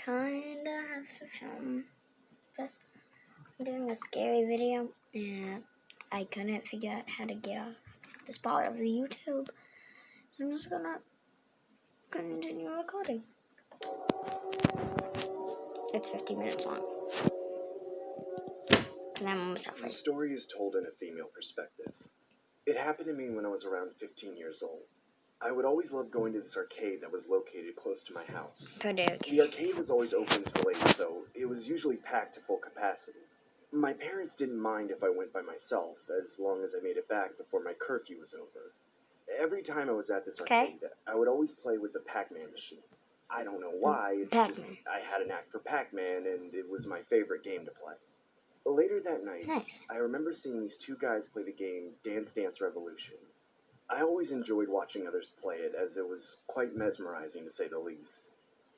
kinda have to film this. I'm doing a scary video, and I couldn't figure out how to get off the spot of the YouTube. I'm just gonna continue recording. It's 50 minutes long. And I'm almost halfway. The story is told in a female perspective. It happened to me when I was around 15 years old. I would always love going to this arcade that was located close to my house. The arcade was always open until late, so it was usually packed to full capacity. My parents didn't mind if I went by myself, as long as I made it back before my curfew was over. Every time I was at this arcade, I would always play with the Pac-Man machine. I don't know why, it's just I had a knack for Pac-Man, and it was my favorite game to play. Later that night, I remember seeing these two guys play the game Dance Dance Revolution. I always enjoyed watching others play it, as it was quite mesmerizing to say the least.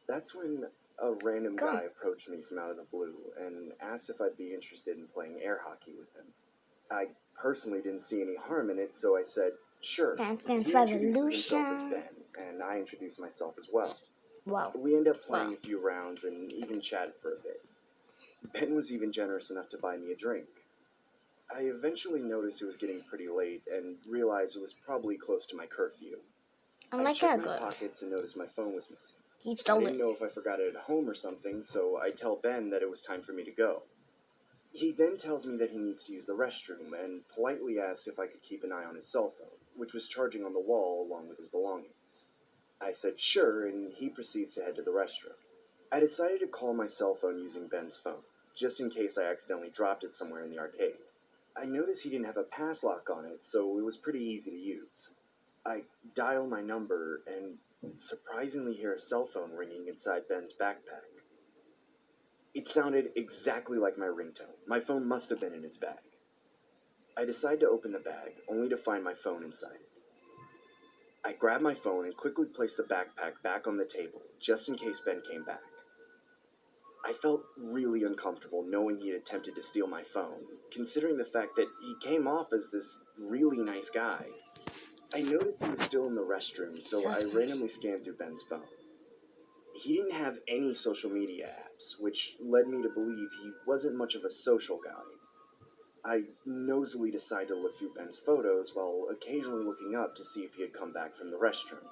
That's when a random guy approached me from out of the blue and asked if I'd be interested in playing air hockey with him. I personally didn't see any harm in it, so I said, sure. Dance Dance He introduces Revolution. himself as Ben, and I introduced myself as well. Wow. We ended up playing a few rounds and even chatted for a bit. Ben was even generous enough to buy me a drink. I eventually noticed it was getting pretty late and realized it was probably close to my curfew. I checked my pockets and noticed my phone was missing. He stole it. I didn't know if I forgot it at home or something, so I tell Ben that it was time for me to go. He then tells me that he needs to use the restroom and politely asks if I could keep an eye on his cell phone, which was charging on the wall along with his belongings. I said sure, and he proceeds to head to the restroom. I decided to call my cell phone using Ben's phone, just in case I accidentally dropped it somewhere in the arcade. I noticed he didn't have a pass lock on it, so it was pretty easy to use. I dial my number and surprisingly hear a cell phone ringing inside Ben's backpack. It sounded exactly like my ringtone. My phone must have been in his bag. I decide to open the bag, only to find my phone inside it. I grab my phone and quickly place the backpack back on the table, just in case Ben came back. I felt really uncomfortable knowing he had attempted to steal my phone, considering the fact that he came off as this really nice guy. I noticed he was still in the restroom, so I randomly scanned through Ben's phone. He didn't have any social media apps, which led me to believe he wasn't much of a social guy. I nosily decided to look through Ben's photos while occasionally looking up to see if he had come back from the restroom.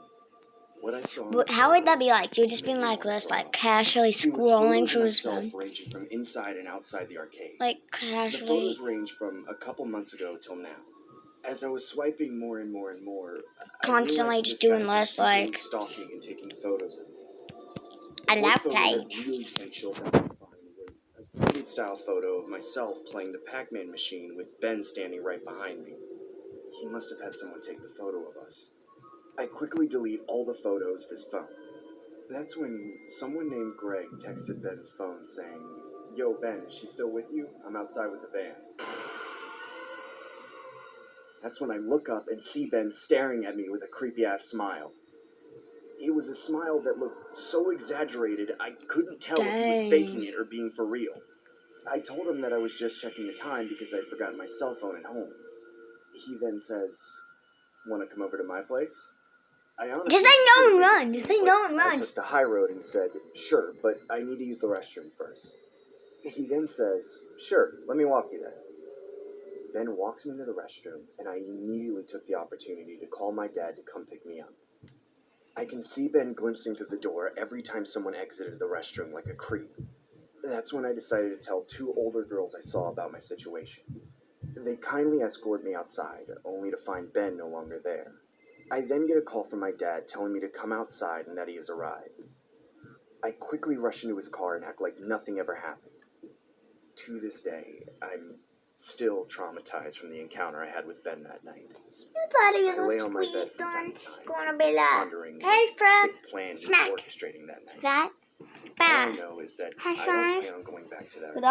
What I saw how would that be like? You've just been like this, like casually scrolling through his phone. Ranging from inside and outside the arcade. Like casually. The photos range from a couple months ago till now. As I was swiping more and more and more, constantly just doing less, like stalking and taking photos of me. I love playing. What really sent chills down my spine was a period style photo of myself playing the Pac-Man machine with Ben standing right behind me. He must have had someone take the photo of us. I quickly delete all the photos of his phone. That's when someone named Greg texted Ben's phone saying, "Yo, Ben, is she still with you? I'm outside with the van." That's when I look up and see Ben staring at me with a creepy-ass smile. It was a smile that looked so exaggerated I couldn't tell if he was faking it or being for real. I told him that I was just checking the time because I'd forgotten my cell phone at home. He then says, "Want to come over to my place?" Just say no and run. Just say no and run. I took the high road and said, "Sure, but I need to use the restroom first." He then says, "Sure, let me walk you there." Ben walks me into the restroom, and I immediately took the opportunity to call my dad to come pick me up. I can see Ben glimpsing through the door every time someone exited the restroom like a creep. That's when I decided to tell two older girls I saw about my situation. They kindly escort me outside, only to find Ben no longer there. I then get a call from my dad telling me to come outside and that he has arrived. I quickly rush into his car and act like nothing ever happened. To this day, I'm still traumatized from the encounter I had with Ben that night. You thought he was I lay a on my sweet bed from time one. to time, Gonna be like, pondering hey, Fred, sick plan he smack. was orchestrating that night. That, All I know is that I don't plan on going back to that arcade.